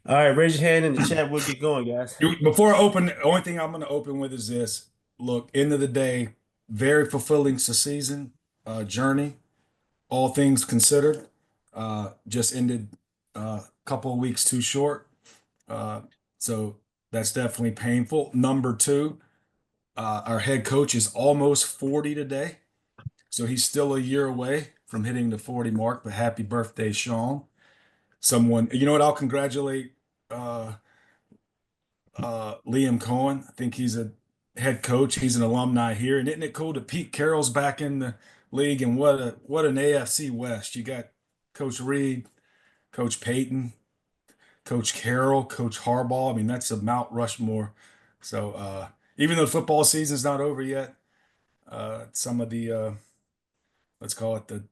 All right, raise your hand in the chat. We'll get going, guys. Before I open, the only thing I'm going to open with is this. Look, end of the day, very fulfilling season, journey, all things considered. Just ended a couple of weeks too short. Uh, so that's definitely painful. Number two, our head coach is almost 40 today. So he's still a year away from hitting the 40 mark, but happy birthday, Sean. Someone, you know what? I'll congratulate uh, Liam Cohen. I think he's a head coach. He's an alumni here. And isn't it cool that Pete Carroll's back in the league? And what an AFC West. You got Coach Reed, Coach Payton, Coach Carroll, Coach Harbaugh. I mean, that's a Mount Rushmore. So even though football season's not over yet, some of the let's call it the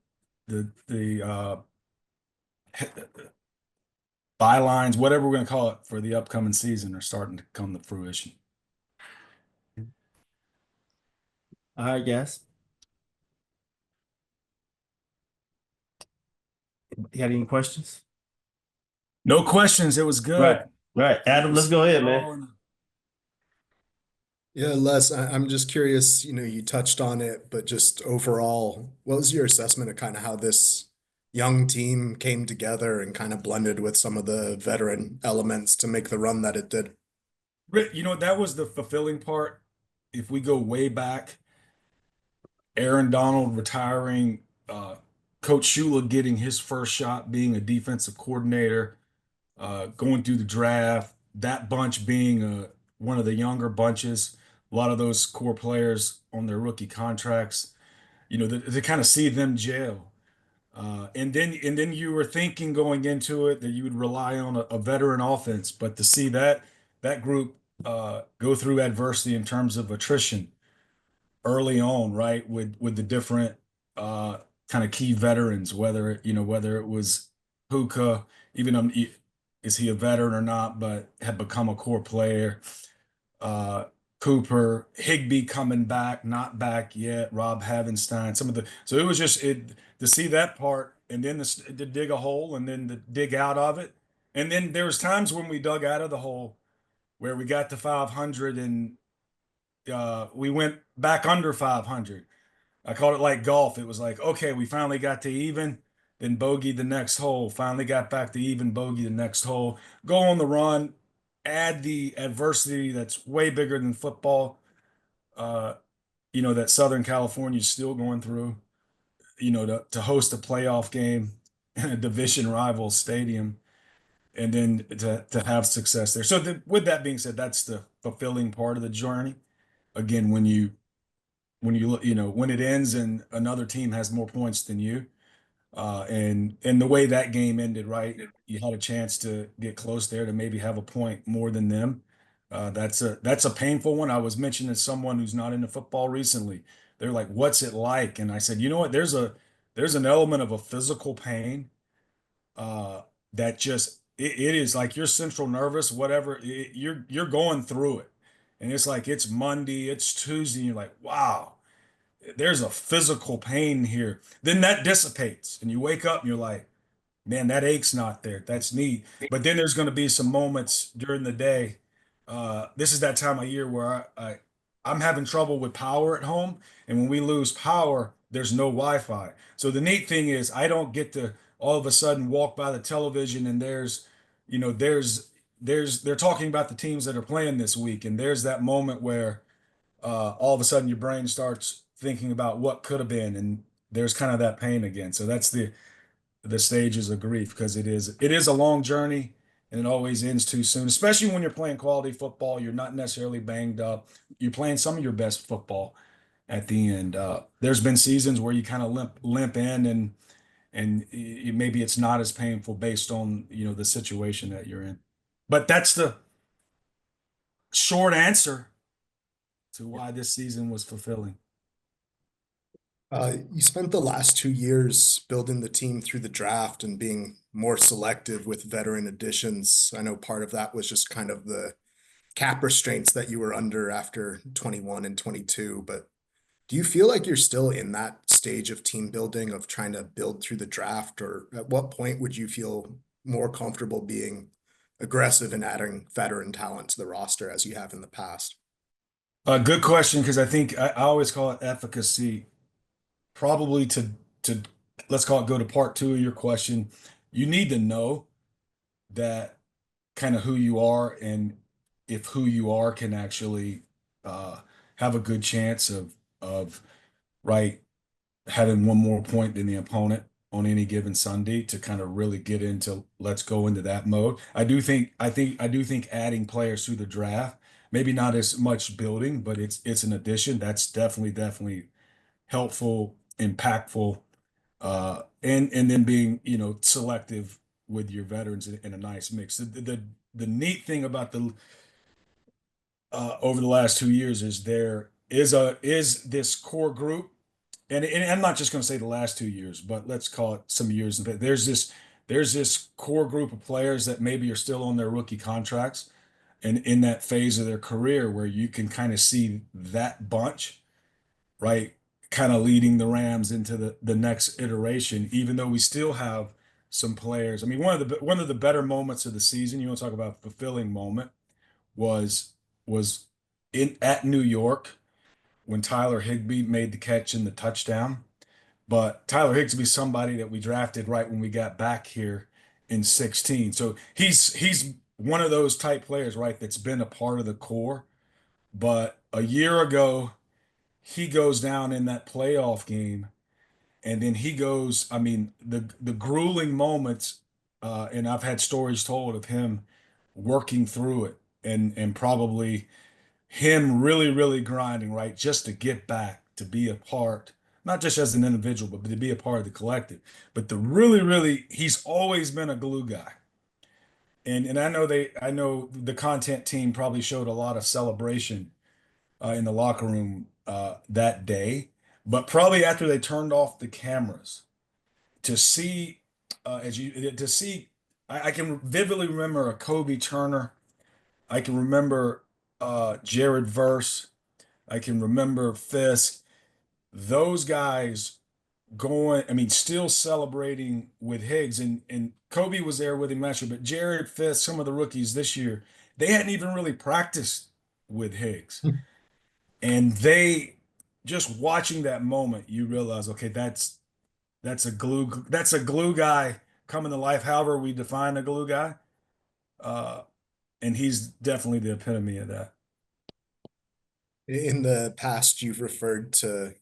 bylines, whatever we're going to call it for the upcoming season, are starting to come to fruition. All right, guys. You got any questions? No questions. It was Right, good. right. It Adam, let's was go ahead, man. all in- Yeah, Les, I'm just curious, you touched on it, but just overall, what was your assessment of kind of how this young team came together and kind of blended with some of the veteran elements to make the run that it did? That was the fulfilling part. If we go way back, Aaron Donald retiring, Coach Shula getting his first shot being a defensive coordinator, going through the draft, that bunch being one of the younger bunches, a lot of those core players on their rookie contracts, to kind of see them jail. And then you were thinking going into it that you would rely on a veteran offense, but to see that group go through adversity in terms of attrition early on, right, with the different uh, kind of key veterans, whether it was Puka, even is he a veteran or not, but had become a core player. Uh, Cooper, Higby coming back, not back yet. Rob Havenstein, so it was just it to see that part, and then to dig a hole, and then to dig out of it, and then there was times when we dug out of the hole where we got to 500 and we went back under 500. I called it like golf. It was like, okay, we finally got to even, then bogey the next hole, finally got back to even, bogey the next hole, go on the run, add the adversity that's way bigger than football, uh, that Southern California is still going through, to host a playoff game in a division rival stadium and then to have success there. So with that being said, that's the fulfilling part of the journey. Again, when you look, when it ends and another team has more points than you, and the way that game ended, right? You had a chance to get close there to maybe have a point more than them. That's a painful one. I was mentioning to someone who's not into football recently. They're like, "What's it like?" And I said, "You know what? There's an element of a physical pain uh, that it is like your central nervous, whatever. You're going through it, and it's like it's Monday, it's Tuesday, and you're like, wow, there's a physical pain here. Then that dissipates, and you wake up and you're like, man, that ache's not there. That's neat. But then there's going to be some moments during the day. This is that time of year where I'm having trouble with power at home, and when we lose power, there's no Wi-Fi. So the neat thing is, I don't get to all of a sudden walk by the television and you know, they're talking about the teams that are playing this week, and there's that moment where all of a sudden your brain starts thinking about what could have been, and there's kind of that pain again. So that's the stages of grief because it is a long journey and it always ends too soon, especially when you're playing quality football. You're not necessarily banged up. You're playing some of your best football at the end. There's been seasons where you kind of limp in and maybe it's not as painful based on the situation that you're in. But that's the short answer to why this season was fulfilling. You spent the last 2 years building the team through the draft and being more selective with veteran additions. I know part of that was just kind of the cap restraints that you were under after 21 and 22, but do you feel like you're still in that stage of team building of trying to build through the draft, or at what point would you feel more comfortable being aggressive in adding veteran talent to the roster as you have in the past? Good question, because I think I always call it efficacy. Probably to let's call it go to part two of your question. You need to know that kind of who you are, and if who you are can actually uh, have a good chance of right having one more point than the opponent on any given Sunday to kind of really get into let's go into that mode. I do think adding players through the draft, maybe not as much building, but it's an addition. That's definitely helpful, impactful, and then being, selective with your veterans in a nice mix. The neat thing about the over the last 2 years is there is this core group, and I'm not just going to say the last 2 years, but let's call it some years. There's this core group of players that maybe are still on their rookie contracts and in that phase of their career where you can kind of see that bunch, right, kind of leading the Rams into the next iteration, even though we still have some players. I mean, one of the better moments of the season, you want to talk about fulfilling moment, was was in at New York when Tyler Higbee made the catch in the touchdown. But Tyler Higbee is somebody that we drafted right when we got back here in 16. So he's one of those type players, right, that's been a part of the core. But a year ago, he goes down in that playoff game, and then he goes, I mean, the grueling moments, and I've had stories told of him working through it, and probably him really grinding, right, just to get back to be a part, not just as an individual, but to be a part of the collective. But the really, he's always been a glue guy. And I know the content team probably showed a lot of celebration in the locker room that day, but probably after they turned off the cameras to see, as you to see, I can vividly remember a Kobe Turner. I can remember Jared Verse. I can remember Fiske. Those guys going, I mean, still celebrating with Higgs, and Kobe was there with him last year, but Jared Fiske, some of the rookies this year, they hadn't even really practiced with Higgs. And they just watching that moment, you realize, okay, that's a glue guy coming to life, however we define a glue guy. Uh, and he's definitely the epitome of that. In the past, you've referred to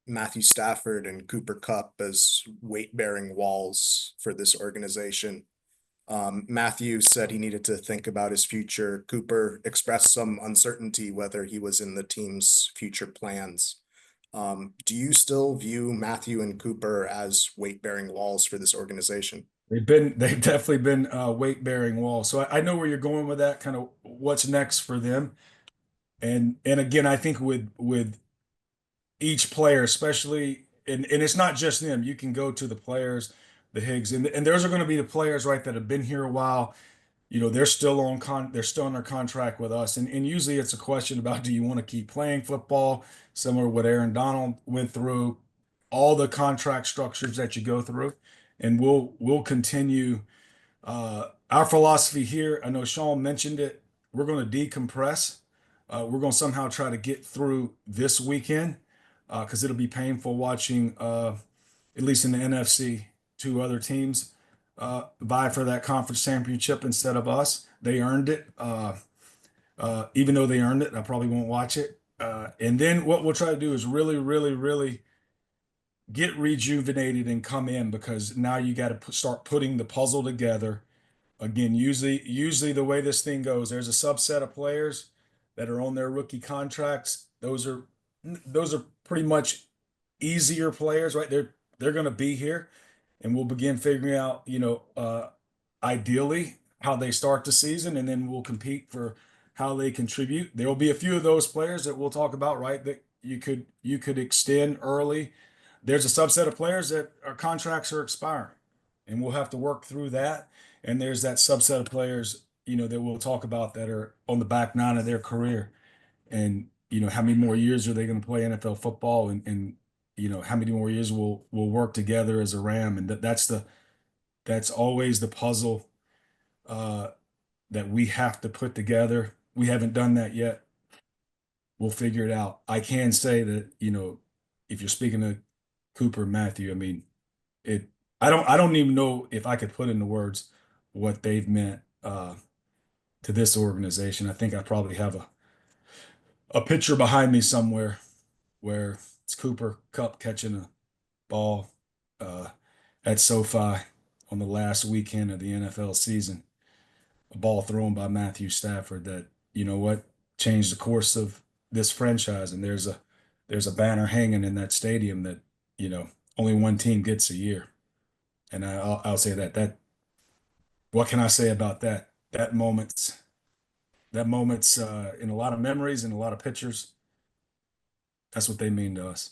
Matthew Stafford and Cooper Kupp as weight-bearing walls for this organization. Matthew said he needed to think about his future. Cooper expressed some uncertainty whether he was in the team's future plans. Do you still view Matthew and Cooper as weight-bearing walls for this organization? They've definitely been weight bearing walls. So I know where you're going with that, kind of what's next for them. And again, I think with each player, especially, and it's not just them. You can go to the players, the Higgs, and those are going to be the players, right, that have been here a while. They're still on their contract with us. And usually it's a question about, do you want to keep playing football? Similar to what Aaron Donald went through, all the contract structures that you go through. And we'll continue our philosophy here. I know Sean mentioned it. We're going to decompress. We're going to somehow try to get through this weekend because it'll be painful watching, at least in the NFC, two other teams vie for that conference championship instead of us. They earned it. Even though they earned it, I probably won't watch it. And then what we'll try to do is really get rejuvenated and come in, because now you got to start putting the puzzle together. Again, usually the way this thing goes, there's a subset of players that are on their rookie contracts. Those are pretty much easier players, right? They're going to be here, and we'll begin figuring out, ideally how they start the season, and then we'll compete for how they contribute. There will be a few of those players that we'll talk about, right? That you could extend early. There's a subset of players that our contracts are expiring, and we'll have to work through that. And there's that subset of players, that we'll talk about that are on the back nine of their career. And, how many more years are they going to play NFL football? And how many more years we'll work together as a Ram? And that's always the puzzle. Uh, that we have to put together. We haven't done that yet. We'll figure it out. I can say that, if you're speaking to Cooper and Matthew, I mean, it I don't even know if I could put into words what they've meant to this organization. I think I probably have a picture behind me somewhere where it's Cooper Kupp catching a ball uh, at SoFi on the last weekend of the NFL season. A ball thrown by Matthew Stafford that, changed the course of this franchise. And there's a banner hanging in that stadium that, only one team gets a year. And I'll say that what can I say about that? That moment's in a lot of memories and a lot of pictures. That's what they mean to us.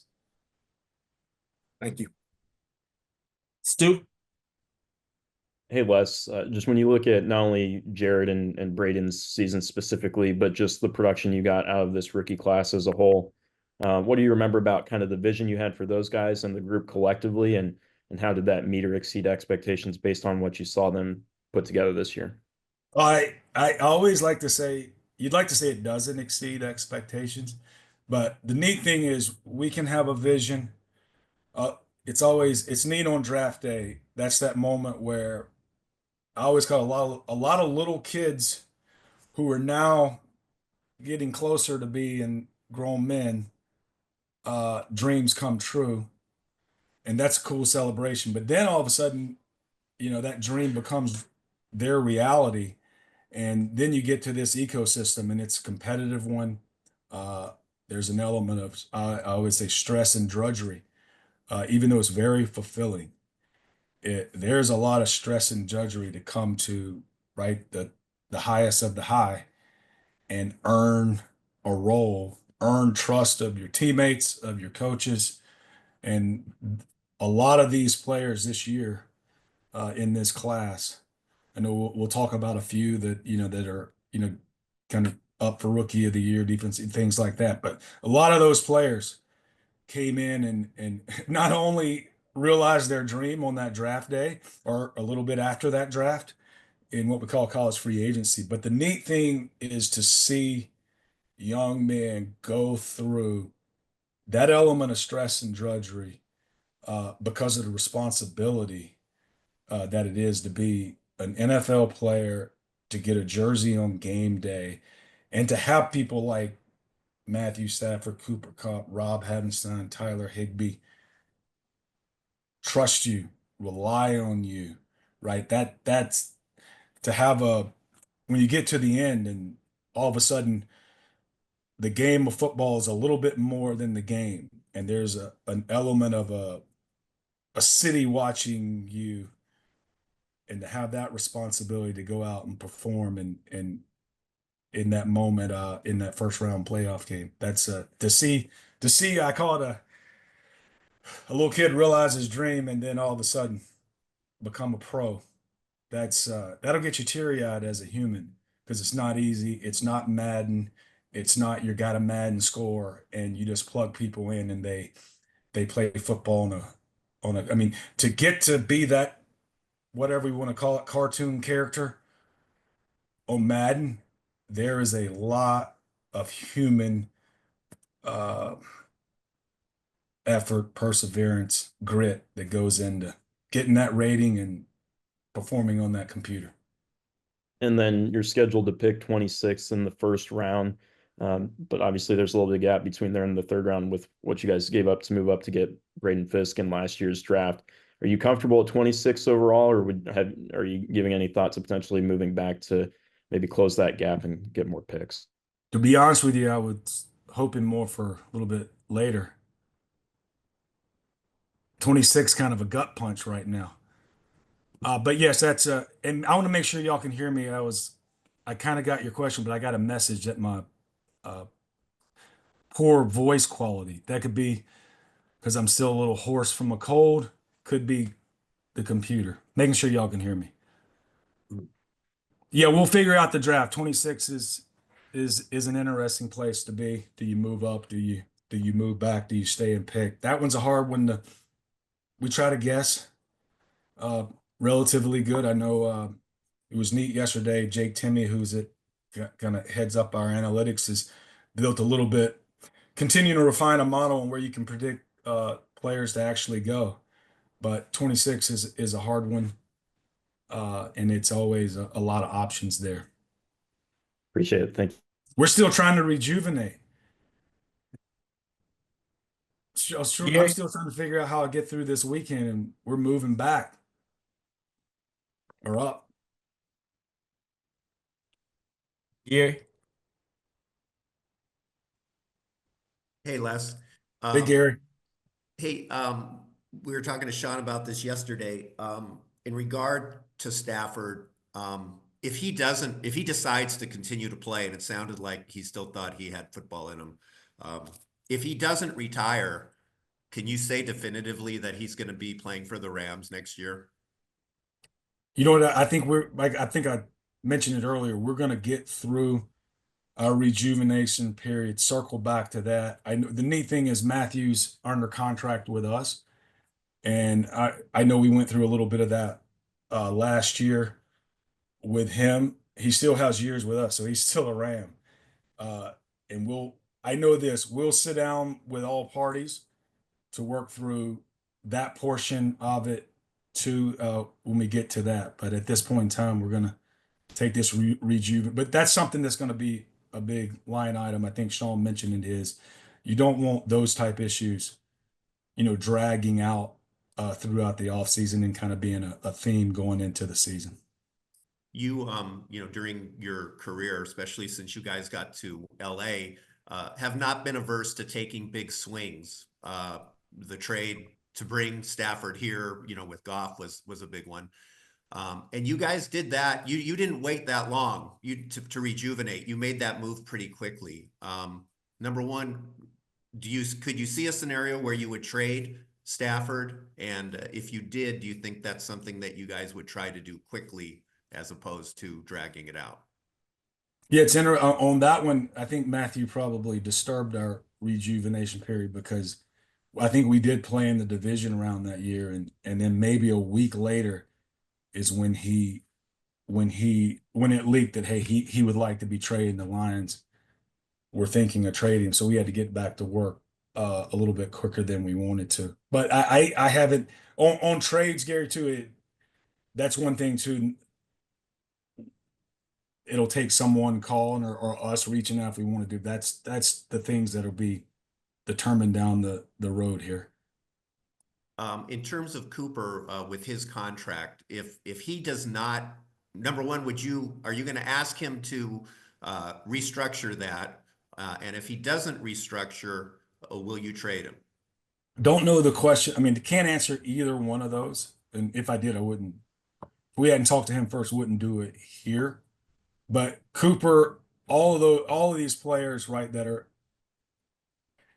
Thank you. Stu? Hey, Les, just when you look at not only Jared and Braden's season specifically, but just the production you got out of this rookie class as a whole, what do you remember about kind of the vision you had for those guys and the group collectively, and how did that meet or exceed expectations based on what you saw them put together this year? I always like to say you'd like to say it doesn't exceed expectations, but the neat thing is we can have a vision. It's neat on draft day. That's that moment where I always call a lot of little kids who are now getting closer to being grown men, dreams come true. And that's a cool celebration. But then all of a sudden, that dream becomes their reality. And then you get to this ecosystem and it's a competitive one. There's an element of, I always say, stress and drudgery, even though it's very fulfilling. There's a lot of stress and drudgery to come to, right, the highest of the high and earn a role, earn trust of your teammates, of your coaches. And a lot of these players this year in this class, I know we'll talk about a few that are, kind of up for rookie of the year, defensive things like that. But a lot of those players came in and not only realized their dream on that draft day or a little bit after that draft in what we call college free agency. But the neat thing is to see young men go through that element of stress and drudgery because of the responsibility that it is to be an NFL player, to get a jersey on game day, and to have people like Matthew Stafford, Cooper Kupp, Rob Havenstein, Tyler Higbee trust you, rely on you, right? That's to have when you get to the end and all of a sudden the game of football is a little bit more than the game, and there's an element of a city watching you, and to have that responsibility to go out and perform and in that moment in that first round playoff game. That's to see I call it a little kid realize his dream and then all of a sudden become a pro. That'll get you teary-eyed as a human because it's not easy. It's not Madden. It's not you got a Madden score and you just plug people in and they play football on a I mean, to get to be that, whatever you want to call it, cartoon character on Madden, there is a lot of human uh, effort, perseverance, grit that goes into getting that rating and performing on that computer. And then you're scheduled to pick 26 in the first round. But obviously there's a little bit of gap between there and the third round with what you guys gave up to move up to get Braden Fiske in last year's draft. Are you comfortable at 26 overall, or are you giving any thought to potentially moving back to maybe close that gap and get more picks? To be honest with you, I was hoping more for a little bit later. 26 kind of a gut punch right now. But yes, that's and I want to make sure y'all can hear me. I kind of got your question, but I got a message that my uh, poor voice quality. That could be because I'm still a little hoarse from a cold. Could be the computer. Making sure y'all can hear me. Yeah, we'll figure out the draft. 26 is an interesting place to be. Do you move up? Do you move back? Do you stay and pick? That one's a hard one we try to guess. Uh, Relatively good. I know it was neat yesterday. Jake Timmy, who's it kind of heads up our analytics, is built a little bit, continuing to refine a model on where you can predict players to actually go. But 26 is a hard one, and it's always a lot of options there. Appreciate it. Thank you. We're still trying to rejuvenate. I'm Yeah. still trying to figure out how I get through this weekend, and we're moving back or up. Yeah. Hey, Les. Hey, Gary. Hey, we were talking to Sean about this yesterday. In regard to Stafford, if he decides to continue to play, and it sounded like he still thought he had football in him, if he doesn't retire, can you say definitively that he's going to be playing for the Rams next year? You know what? I think I think I mentioned it earlier. We're going to get through our rejuvenation period, circle back to that. I know the neat thing is Matthews under contract with us. And I know we went through a little bit of that last year with him. He still has years with us, so he's still a Ram. And I know this, we'll sit down with all parties to work through that portion of it too when we get to that. But at this point in time, we're going to take this rejuvenate. But that's something that's going to be a big line item. I think Sean mentioned in his. You don't want those type issues, dragging out throughout the offseason and kind of being a theme going into the season. You, during your career, especially since you guys got to LA, have not been averse to taking big swings. The trade to bring Stafford here, with Goff was a big one. And you guys did that. You didn't wait that long to rejuvenate. You made that move pretty quickly. Number one, could you see a scenario where you would trade Stafford? And if you did, do you think that's something that you guys would try to do quickly as opposed to dragging it out? Yeah, it's on that one. I think Matthew probably disturbed our rejuvenation period because I think we did play in the division round that year, and then maybe a week later is when it leaked that hey he would like to be traded. The Lions were thinking of trading, so we had to get back to work a little bit quicker than we wanted to. But I haven't on trades, Gary, too. That's one thing too. It'll take someone calling or us reaching out if we want to do. That's the things that'll be determined down the road here. In terms of Cooper, with his contract, if he does not, number one, are you going to ask him to restructure that? And if he doesn't restructure, will you trade him? Don't know the question. I mean, can't answer either one of those. And if I did, I wouldn't. If we hadn't talked to him first, wouldn't do it here. But Cooper, all of these players, right, that are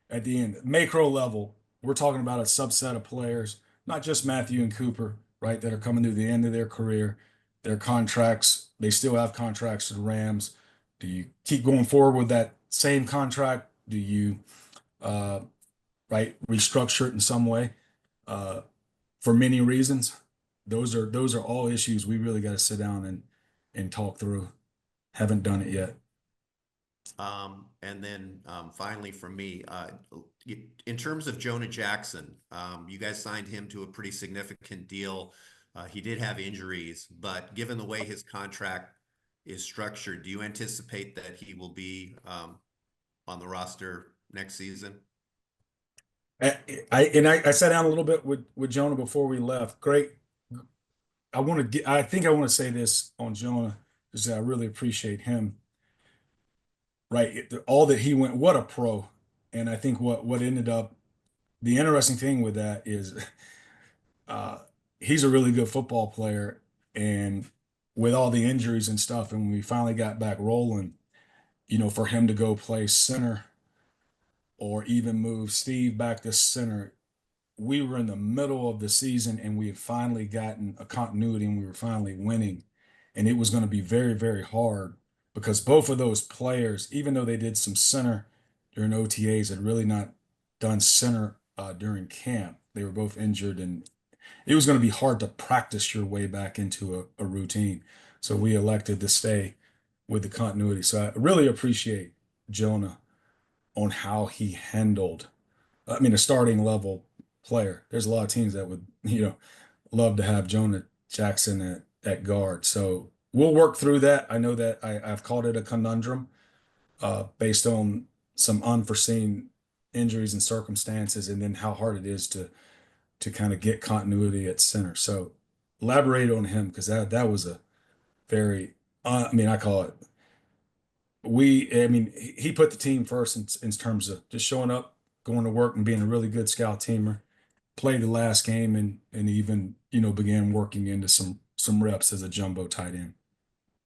at the end, macro level, we're talking about a subset of players, not just Matthew and Cooper, right, that are coming to the end of their career, their contracts, they still have contracts to the Rams. Do you keep going forward with that same contract? Do you, restructure it in some way? For many reasons, those are all issues we really got to sit down and talk through. Haven't done it yet. And then finally from me, in terms of Jonah Jackson, you guys signed him to a pretty significant deal. He did have injuries, but given the way his contract is structured, do you anticipate that he will be on the roster next season? I sat down a little bit with Jonah before we left. Great. I think I want to say this on Jonah because I really appreciate him. Right, all that he went, what a pro. And I think what ended up the interesting thing with that is he's a really good football player, and with all the injuries and stuff, and when we finally got back rolling, for him to go play center or even move Steve back to center, we were in the middle of the season and we had finally gotten a continuity and we were finally winning. And it was going to be very, very hard because both of those players, even though they did some center during OTAs, had really not done center during camp. They were both injured and it was going to be hard to practice your way back into a routine. So we elected to stay with the continuity. So I really appreciate Jonah on how he handled, I mean, a starting level player. There's a lot of teams that would, love to have Jonah Jackson at guard. So we'll work through that. I know that I've called it a conundrum based on some unforeseen injuries and circumstances, and then how hard it is to kind of get continuity at center. So elaborate on him, because that was a very, I mean, I call it, I mean, he put the team first in terms of just showing up, going to work, and being a really good scout teamer. Played the last game and even began working into some reps as a jumbo tight end.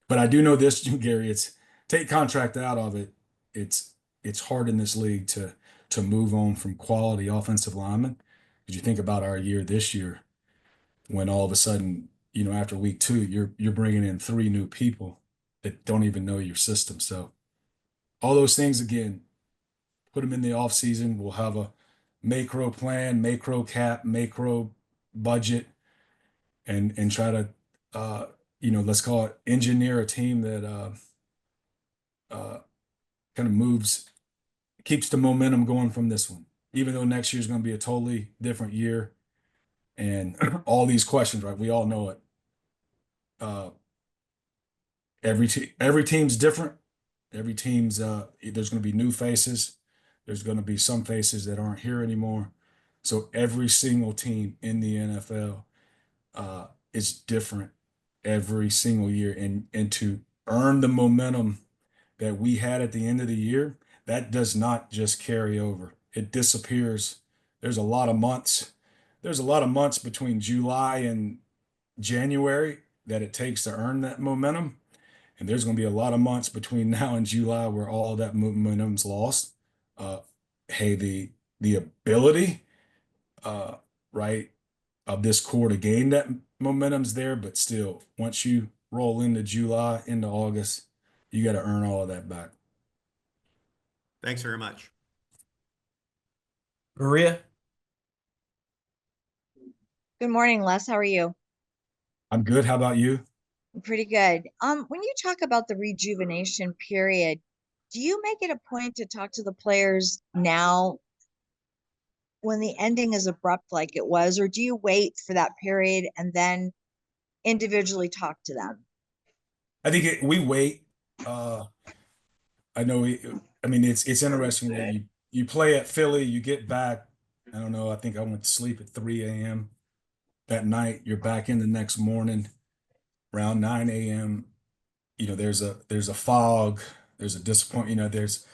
But I do know this, Gary. It's take contract out of it. It's hard in this league to move on from quality offensive linemen. Because you think about our year this year, when all of a sudden, after week 2, you're bringing in 3 new people that don't even know your system. So all those things, again, put them in the off season. We'll have a macro plan, macro cap, macro budget, and try to let's call it engineer a team that kind of keeps the momentum going from this one. Even though next year is going to be a totally different year, and all these questions, right? We all know it. Every team's different. Every team's there's going to be new faces. There's going to be some faces that aren't here anymore. So every single team in the NFL is different every single year, and to earn the momentum that we had at the end of the year, that does not just carry over. It disappears. There's a lot of months. There's a lot of months between July and January that it takes to earn that momentum. And there's going to be a lot of months between now and July where all that momentum's lost. Hey, the ability, right, of this core to gain that momentum's there, but still, once you roll into July, into August, you got to earn all of that back. Thanks very much. Maria. Good morning, Les. How are you? I'm good. How about you? Pretty good. When you talk about the rejuvenation period, do you make it a point to talk to the players now when the ending is abrupt like it was, or do you wait for that period and then individually talk to them? I think we wait. I know. I mean, it's interesting that you play at Philly, you get back. I don't know. I think I went to sleep at 3 a.m. that night. You're back in the next morning around 9 a.m. There's a fog. There's a disappointment. There's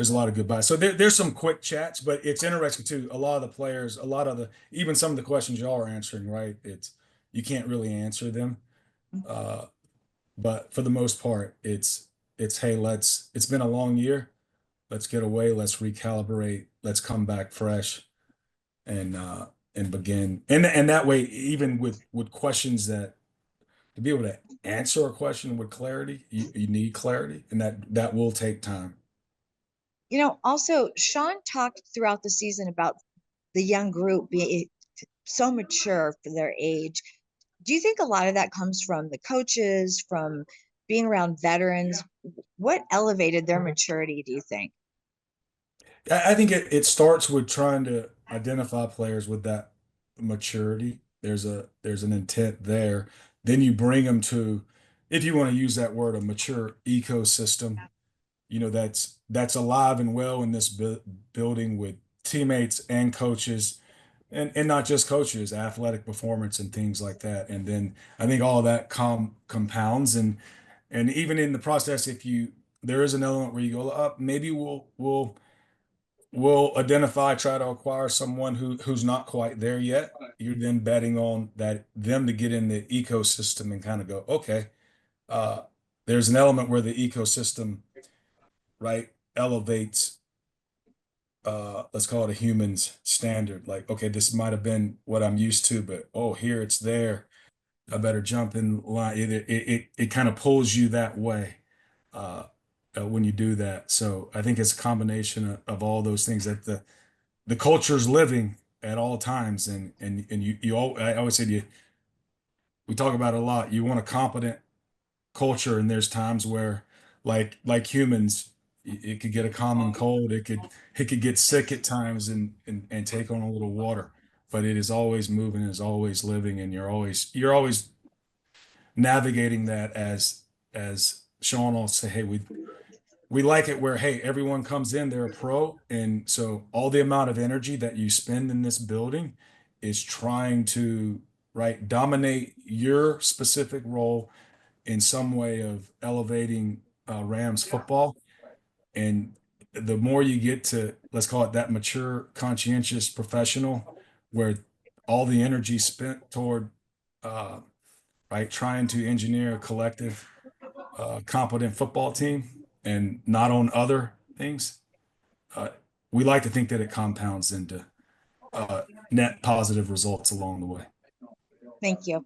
a lot of goodbyes. So there's some quick chats, but it's interesting too. A lot of the players, even some of the questions y'all are answering, right? You can't really answer them. But for the most part, it's hey, it's been a long year. Let's get away, let's recalibrate, let's come back fresh and begin. And that way, even with questions that to be able to answer a question with clarity, you need clarity, and that will take time. Also, Sean talked throughout the season about the young group being so mature for their age. Do you think a lot of that comes from the coaches, from being around veterans? What elevated their maturity, do you think? I think it starts with trying to identify players with that maturity. There's an intent there. Then you bring them to, if you want to use that word, a mature ecosystem. That's alive and well in this building with teammates and coaches, and not just coaches, athletic performance and things like that. And then I think all of that compounds, and even in the process, if there is an element where you go up, maybe we'll identify, try to acquire someone who's not quite there yet. You're then betting on them to get in the ecosystem and kind of go, okay, there's an element where the ecosystem, right, elevates, let's call it a human's standard. Like, okay, this might have been what I'm used to, but here it's there. I better jump in line. It kind of pulls you that way when you do that. So I think it's a combination of all those things that the culture's living at all times, and I always say to you, we talk about it a lot. You want a competent culture, and there's times where, like humans, it could get a common cold. It could get sick at times and take on a little water. But it is always moving, is always living, and you're always navigating that as Sean will say, hey, we like it where, hey, everyone comes in, they're a pro. And so all the amount of energy that you spend in this building is trying to, right, dominate your specific role in some way of elevating Rams football. And the more you get to, let's call it that mature, conscientious professional, where all the energy spent toward, uh, right, trying to engineer a collective, competent football team and not on other things, uh, we like to think that it compounds into uh, net positive results along the way. Thank you.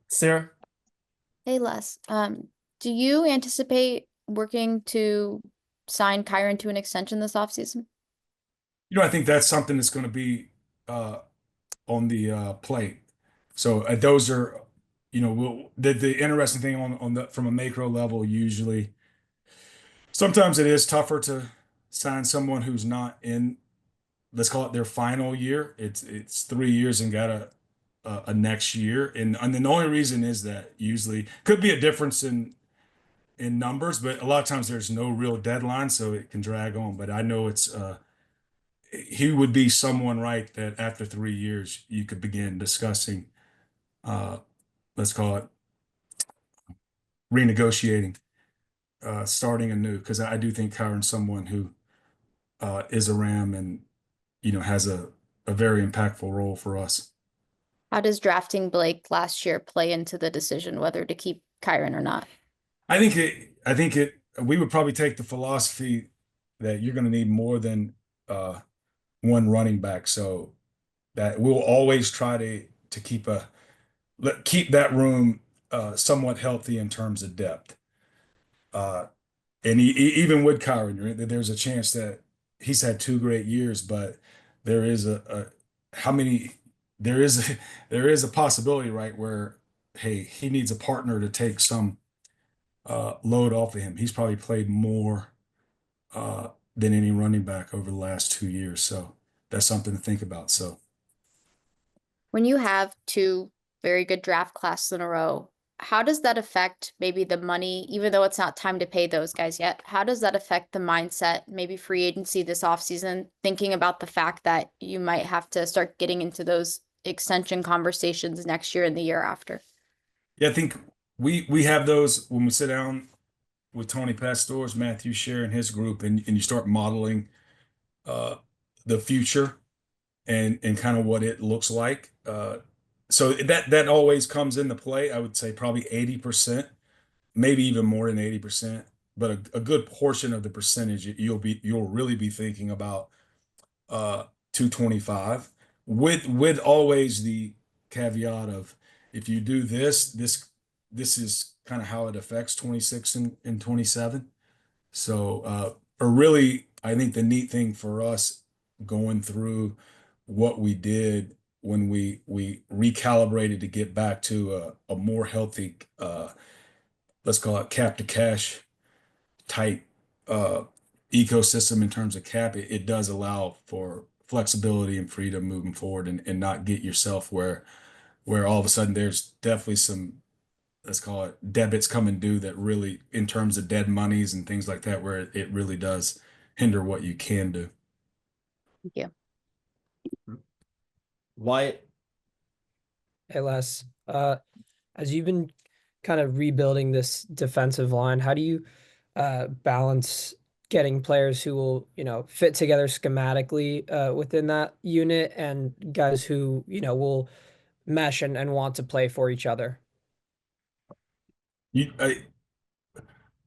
Sarah? Hey, Les. Do you anticipate working to sign Kyren to an extension this offseason? I think that's something that's going to be uh, on the plate. So those are, the interesting thing on the from a macro level. Usually, sometimes it is tougher to sign someone who's not in, let's call it their final year. It's 3 years and got a next year, and then the only reason is that usually could be a difference in numbers, but a lot of times there's no real deadline, so it can drag on. But I know he would be someone, right, that after 3 years you could begin discussing, uh, let's call it renegotiating, starting anew, because I do think Kyron's someone who is a Ram and has a very impactful role for us. How does drafting Blake last year play into the decision whether to keep Kyren or not? I think we would probably take the philosophy that you're going to need more than one running back, so that we'll always try to keep that room somewhat healthy in terms of depth. And even with Kyren, right, there's a chance that he's had 2 great years, but there is how many there is there is a possibility, right, where, hey, he needs a partner to take some load off of him. He's probably played more than any running back over the last 2 years, so that's something to think about. So When you have two very good draft classes in a row, how does that affect maybe the money, even though it's not time to pay those guys yet? How does that affect the mindset, maybe free agency this offseason, thinking about the fact that you might have to start getting into those extension conversations next year and the year after? yeah, I think we have those when we sit down with Tony Pastors, Matthew Sher, and his group, and you start modeling uh, the future and kind of what it looks like. So that always comes into play. I would say probably 80%, maybe even more than 80%, but a good portion of the percentage you'll really be thinking about 225, with always the caveat of, if you do this is kind of how it affects 26 and 27. So or really, I think the neat thing for us going through what we did when we recalibrated to get back to a more healthy, let's call it cap to cash type uh, ecosystem in terms of cap, it does allow for flexibility and freedom moving forward, and not get yourself where all of a sudden there's definitely some, let's call it debits coming due, that really, in terms of dead monies and things like that, where it really does hinder what you can do. Thank you. Wyatt? Hey, Les. As you've been kind of rebuilding this defensive line, how do you balance getting players who will, fit together schematically within that unit, and guys who, will mesh and want to play for each other?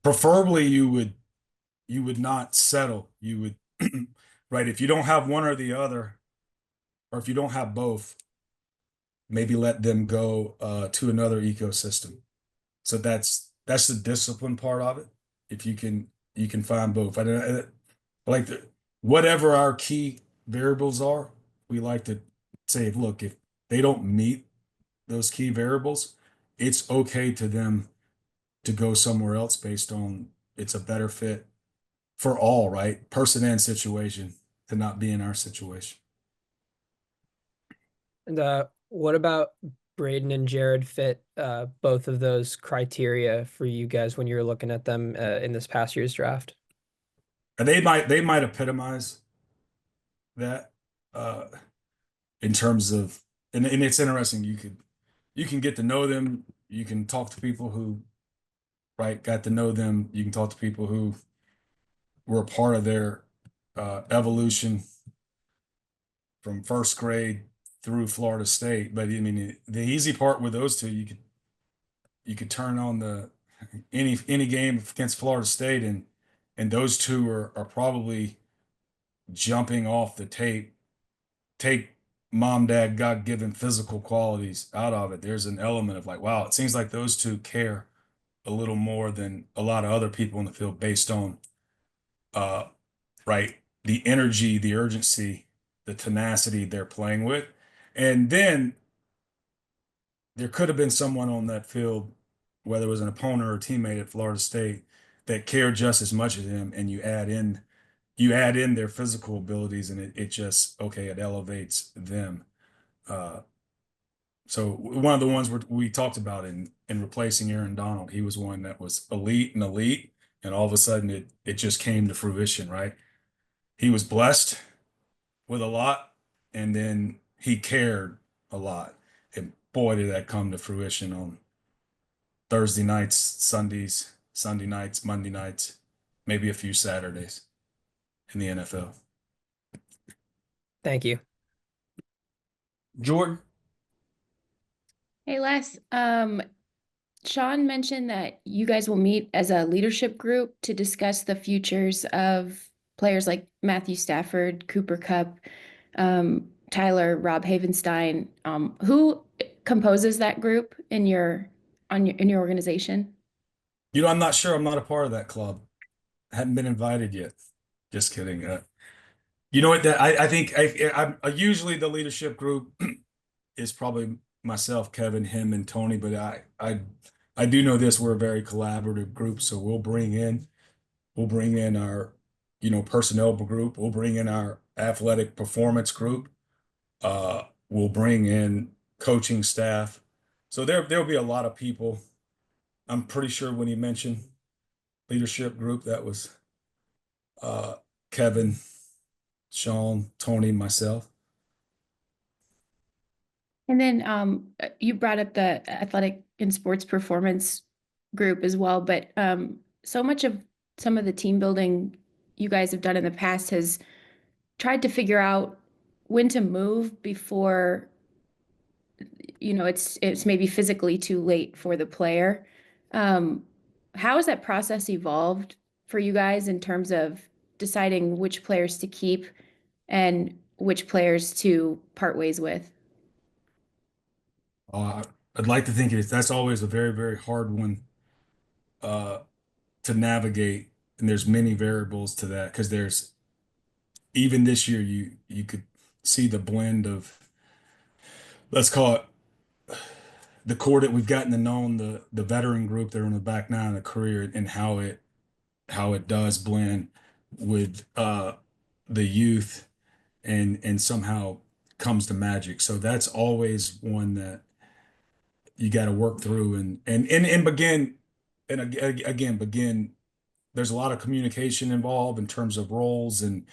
Preferably you would not settle. You would right, if you don't have one or the other, or if you don't have both, maybe let them go to another ecosystem. So that's the discipline part of it. If you can find both. I like whatever our key variables are, we like to say, look, if they don't meet those key variables, it's okay to them to go somewhere else based on it's a better fit for all, right? Person and situation to not be in our situation. And what about Braden and Jared fit both of those criteria for you guys when you were looking at them in this past year's draft? And they might epitomize that in terms of and it's interesting. You can get to know them. You can talk to people who got to know them. You can talk to people who were a part of their evolution from first grade through Florida State. But I mean, the easy part with those two, you could turn on any game against Florida State, and those two are probably jumping off the tape. Take mom, dad, God-given physical qualities out of it. There's an element of like, wow, it seems like those two care a little more than a lot of other people in the field based on the energy, the urgency, the tenacity they're playing with. And then there could have been someone on that field, whether it was an opponent or a teammate at Florida State, that cared just as much as him, and you add in their physical abilities, and it just it elevates them. So one of the ones we talked about in replacing Aaron Donald, he was one that was elite, and all of a sudden it just came to fruition, right? He was blessed with a lot, and then he cared a lot. And boy, did that come to fruition on Thursday nights, Sundays, Sunday nights, Monday nights, maybe a few Saturdays in the NFL. Thank you. Jordan? Hey, Les. Sean mentioned that you guys will meet as a leadership group to discuss the futures of players like Matthew Stafford, Cooper Kupp, Tyler, Rob Havenstein. Who composes that group in your organization? I'm not sure. I'm not a part of that club. Hadn't been invited yet. Just kidding. You know what? I think I usually the leadership group is probably myself, Kevin, him, and Tony. But I do know this. We're a very collaborative group, so we'll bring in our personnel group. We'll bring in our athletic performance group. We'll bring in coaching staff. So there'll be a lot of people. I'm pretty sure when he mentioned leadership group, that was Kevin, Sean, Tony, myself. And then you brought up the athletic and sports performance group as well, but so much of some of the team building you guys have done in the past has tried to figure out when to move before it's maybe physically too late for the player. How has that process evolved for you guys in terms of deciding which players to keep and which players to part ways with? I'd like to think that's always a very, very hard one to navigate, and there's many variables to that because there's even this year you could see the blend of, let's call it, the core that we've gotten to know, the veteran group that are in the back nine of the career, and how it does blend with the youth and somehow comes to magic. So that's always one that you got to work through and begin. And again, there's a lot of communication involved in terms of roles, and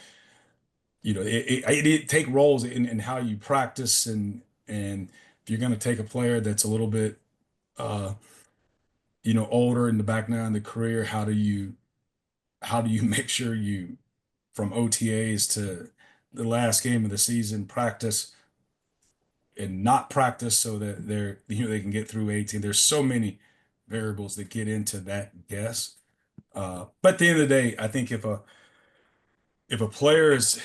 it take roles in how you practice, and if you're going to take a player that's a little bit older in the back nine of the career, how do you make sure you, from OTAs to the last game of the season, practice and not practice so that they can get through 18. There's so many variables that get into that guess. But at the end of the day, I think if a player is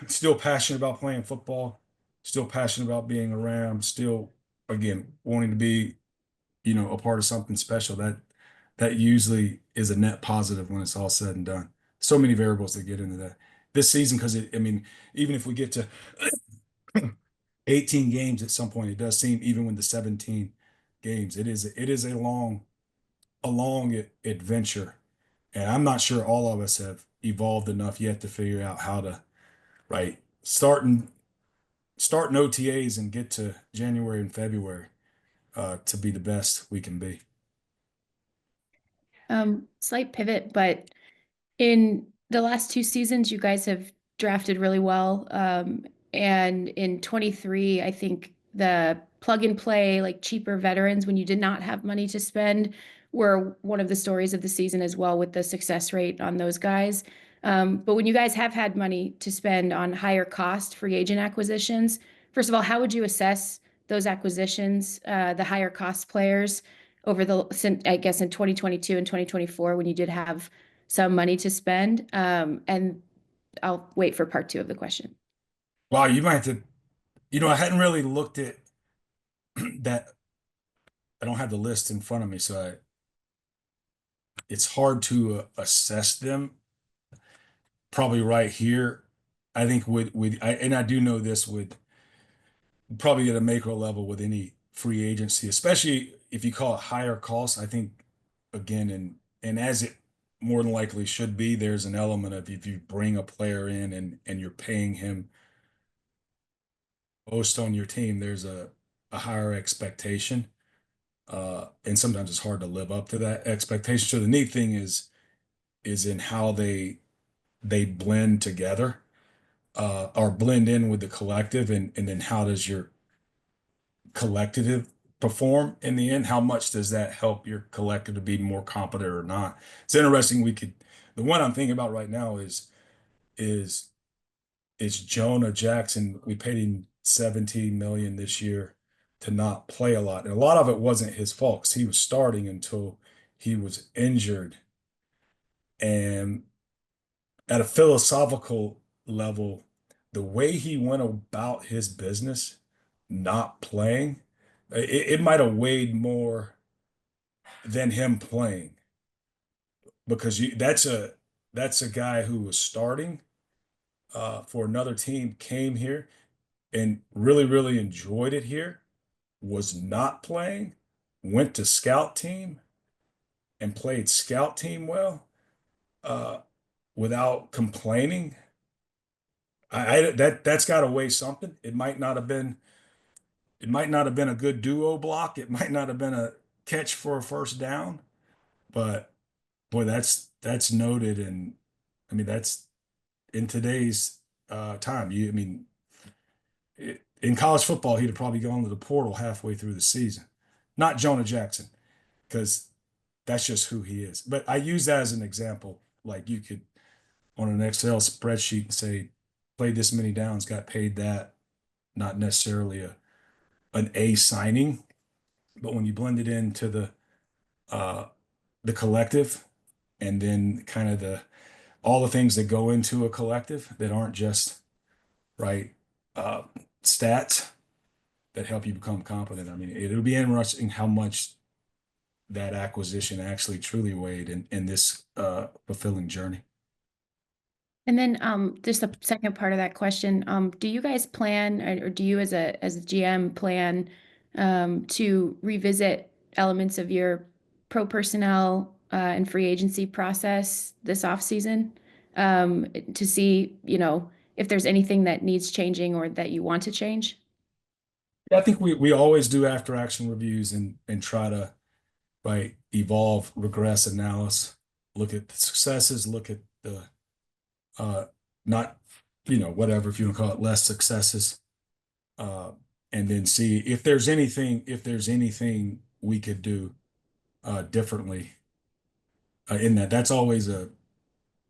still passionate about playing football, still passionate about being around, still again wanting to be, a part of something special, that usually is a net positive when it's all said and done. So many variables that get into that this season, because even if we get to 18 games at some point, it does seem, even with the 17 games. It is a long adventure, and I'm not sure all of us have evolved enough yet to figure out how to starting OTAs and get to January and February to be the best we can be. Slight pivot, but in the last 2 seasons, you guys have drafted really well. And in 23, I think the plug and play, like cheaper veterans, when you did not have money to spend, were one of the stories of the season as well, with the success rate on those guys. But when you guys have had money to spend on higher cost free agent acquisitions, first of all, how would you assess those acquisitions, the higher cost players over I guess in 2022 and 2024, when you did have some money to spend? And I'll wait for part 2 of the question. Wow, you might have to, I hadn't really looked at that. I don't have the list in front of me, so it's hard to assess them. Probably right here, I think and I do know this would probably at a macro level with any free agency, especially if you call it higher costs. I think again, and as it more than likely should be, there's an element of if you bring a player in and you're paying him most on your team, there's a higher expectation. And sometimes it's hard to live up to that expectation. So the neat thing is in how they blend together, or blend in with the collective, and then how does your collective perform in the end? How much does that help your collective to be more competent or not? It's interesting. The one I'm thinking about right now is Jonah Jackson. We paid him 17 million this year to not play a lot. And a lot of it wasn't his fault, 'cause he was starting until he was injured. And at a philosophical level, the way he went about his business, not playing, it might have weighed more than him playing, because that's a guy who was starting for another team, came here and really, really enjoyed it here, was not playing, went to scout team and played scout team well, without complaining. That's got to weigh something. It might not have been a good duo block. It might not have been a catch for a first down, but boy, that's noted. And I mean, that's in today's time. In college football, he'd have probably gone to the portal halfway through the season. Not Jonah Jackson, because that's just who he is. But I use that as an example. Like, you could on an Excel spreadsheet say, played this many downs, got paid that. Not necessarily an A signing, but when you blend it into the collective, and then kind of all the things that go into a collective that aren't just stats that help you become competent. I mean, it'll be interesting how much that acquisition actually truly weighed in this fulfilling journey. And then just the second part of that question, do you guys plan, or do you as a GM plan to revisit elements of your pro personnel and free agency process this offseason, to see, if there's anything that needs changing or that you want to change? I think we always do after action reviews and try to evolve, regress analysis, look at the successes, look at the not, whatever, if you want to call it, less successes, and then see if there's anything we could do differently in that. That's always a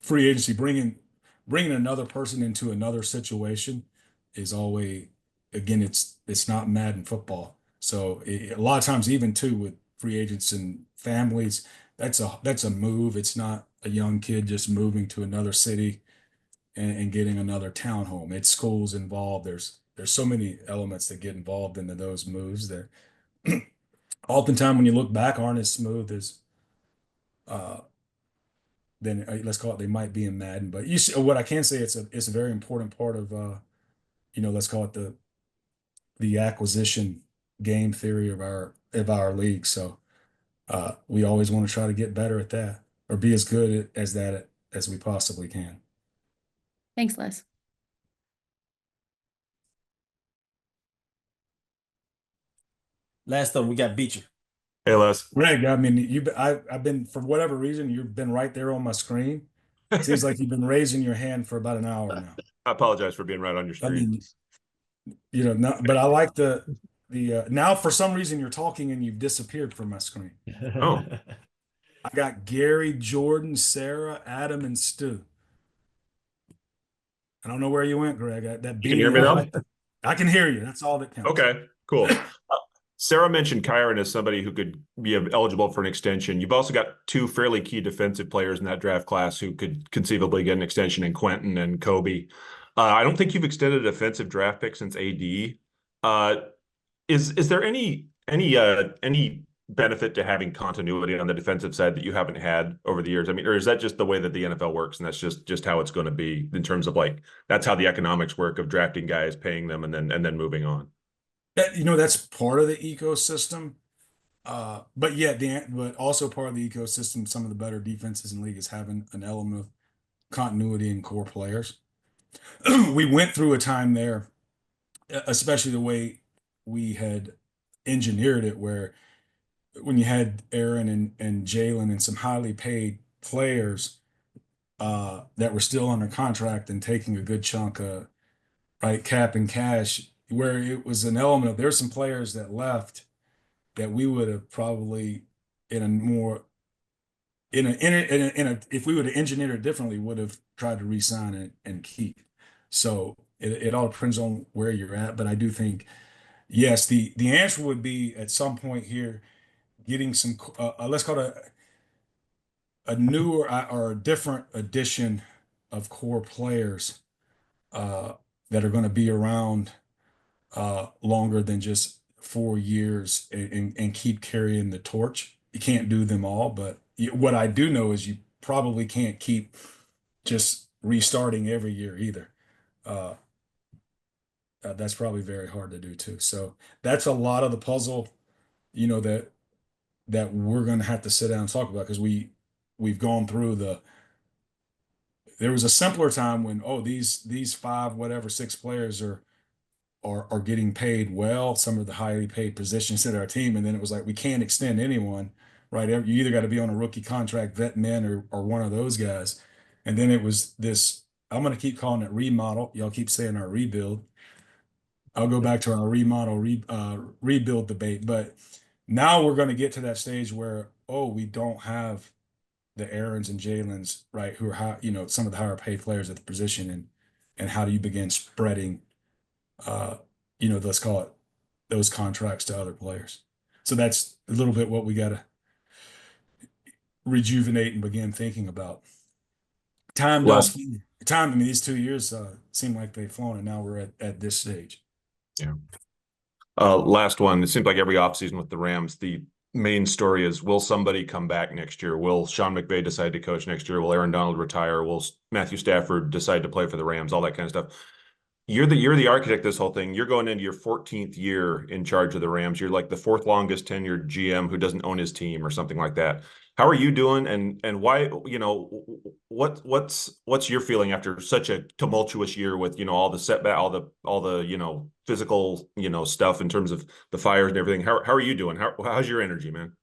free agency. Bringing another person into another situation is always, again, it's not Madden football. So a lot of times, even too, with free agents and families, that's a move. It's not a young kid just moving to another city and getting another townhome. It's schools involved. There's so many elements that get involved into those moves that oftentimes, when you look back, aren't as smooth as then let's call it they might be in Madden. But you see, what I can say, it's a very important part of let's call it the acquisition game theory of our league. So we always want to try to get better at that, or be as good as that as we possibly can. Thanks, Les. Last up, we got Beecher. Hey, Les. Greg, I mean, I've been, for whatever reason, you've been right there on my screen. Seems like you've been raising your hand for about an hour now. I apologize for being right on your I screen. mean, but I like the now for some reason you're talking and you've disappeared from my screen. Oh. I got Gary, Jordan, Sarah, Adam, and Stu. I don't know where you went, Greg. That You can hear me now? I can hear you. That's all that counts. Okay, cool. Sarah mentioned Kyren as somebody who could be eligible for an extension. You've also got two fairly key defensive players in that draft class who could conceivably get an extension in Quentin and Kobe. I don't think you've extended a defensive draft pick since AD. Is there any benefit to having continuity on the defensive side that you haven't had over the years? I mean, or is that just the way that the NFL works, and that's just how it's going to be in terms of like that's how the economics work of drafting guys, paying them, and then moving on? That's part of the ecosystem. But also part of the ecosystem, some of the better defenses in the league is having an element of continuity in core players. We went through a time there, especially the way we had engineered it, where when you had Aaron and Jalen and some highly paid players that were still under contract and taking a good chunk of cap and cash, where it was an element of there's some players that left that we would have probably if we would have engineered it differently, would have tried to re-sign it and keep. So it all depends on where you're at. But I do think, yes, the answer would be at some point here, getting some, let's call it a newer or a different addition of core players that are going to be around longer than just 4 years and keep carrying the torch. You can't do them all, but what I do know is you probably can't keep just restarting every year either. That's probably very hard to do too. So that's a lot of the puzzle, that we're going to have to sit down and talk about, because we've gone through there was a simpler time when, these 5, whatever, 6 players are getting paid well, some of the highly paid positions in our team. And then it was like, we can't extend anyone, right? You either got to be on a rookie contract, vet men, or one of those guys. And then it was this, I'm going to keep calling it remodel. Y'all keep saying our rebuild. I'll go back to our rebuild debate. But now we're going to get to that stage where, we don't have the Aarons and Jalen's, right, who are high, some of the higher paid players at the position, and how do you begin spreading let's call it those contracts to other players. So that's a little bit what we got to rejuvenate and begin thinking about. Time, I mean, these 2 years seem like they've flown, and now we're at this stage. Yeah. Last one. It seems like every offseason with the Rams, the main story is, will somebody come back next year? Will Sean McVay decide to coach next year? Will Aaron Donald retire? Will Matthew Stafford decide to play for the Rams? All that kind of stuff. You're the architect of this whole thing. You're going into your 14th year in charge of the Rams. You're like the 4th longest tenured GM who doesn't own his team or something like that. How are you doing? And why, what's your feeling after such a tumultuous year with, all the setback, all the physical, stuff in terms of the fires and everything? How are you doing? How's your energy, man?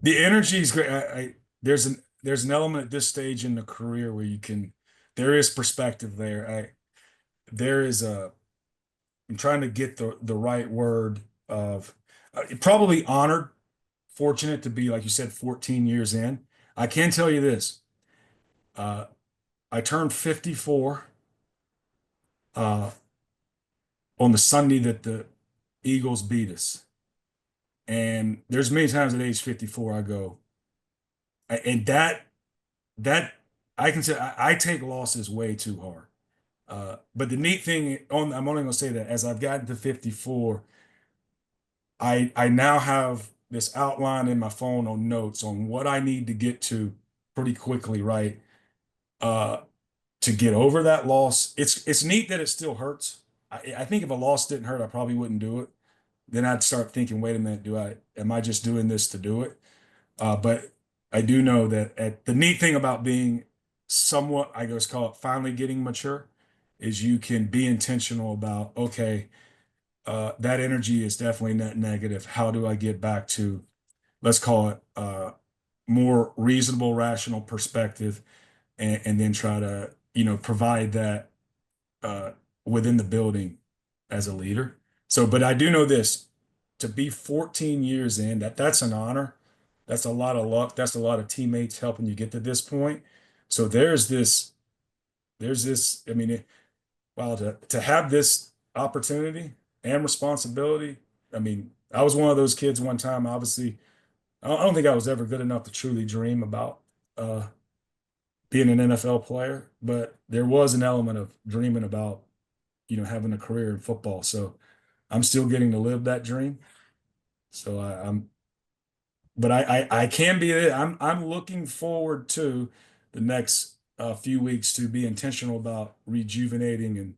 The energy is great. There's an element at this stage in the career where there is perspective there. I'm trying to get the right word of probably honored, fortunate to be, like you said, 14 years in. I can tell you this. I turned 54 on the Sunday that the Eagles beat us. And there's many times at age 54 I go, and that I can say I take losses way too hard. But the neat thing, I'm only going to say that as I've gotten to 54, I now have this outline in my phone on notes on what I need to get to pretty quickly, right? To get over that loss. It's neat that it still hurts. I think if a loss didn't hurt, I probably wouldn't do it. then I'd start thinking, wait a minute, am I just doing this to do it? But I do know that the neat thing about being somewhat, I guess, call it finally getting mature, is you can be intentional about, okay, that energy is definitely net negative. How do I get back to, let's call it, more reasonable, rational perspective, and then try to, provide that within the building as a leader. So, but I do know this, to be 14 years in, that's an honor. That's a lot of luck. That's a lot of teammates helping you get to this point. So I mean, wow, to have this opportunity and responsibility. I mean, I was one of those kids one time, obviously. I don't think I was ever good enough to truly dream about being an NFL player, but there was an element of dreaming about, having a career in football. So I'm still getting to live that dream. So but I can be. I'm looking forward to the next few weeks to be intentional about rejuvenating and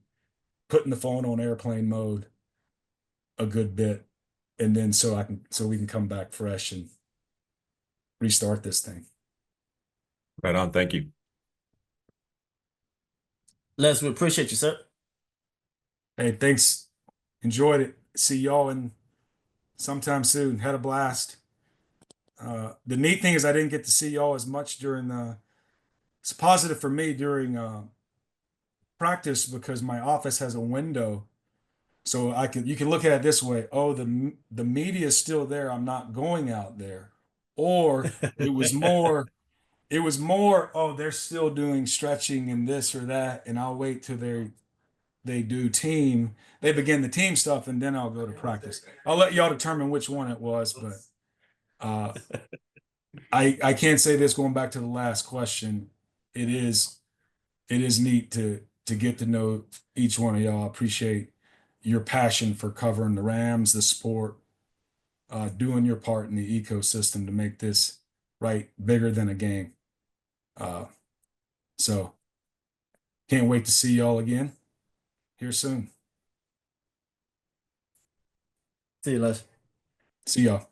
putting the phone on airplane mode a good bit, and then so we can come back fresh and restart this thing. Right on. Thank you. Les, we appreciate you, sir. Hey, thanks. Enjoyed it. See y'all in sometime soon. Had a blast. The neat thing is I didn't get to see y'all as much during it's positive for me during practice because my office has a window. So you can look at it this way. Oh, the media is still there. I'm not going out there. Or it was more, oh, they're still doing stretching and this or that, and I'll wait till they begin the team stuff, and then I'll go to practice. I'll let y'all determine which one it was, but I can't say this going back to the last question. It is neat to get to know each one of y'all. I appreciate your passion for covering the Rams, the sport, doing your part in the ecosystem to make this bigger than a game. So can't wait to see y'all again here soon. See you, Les. See y'all.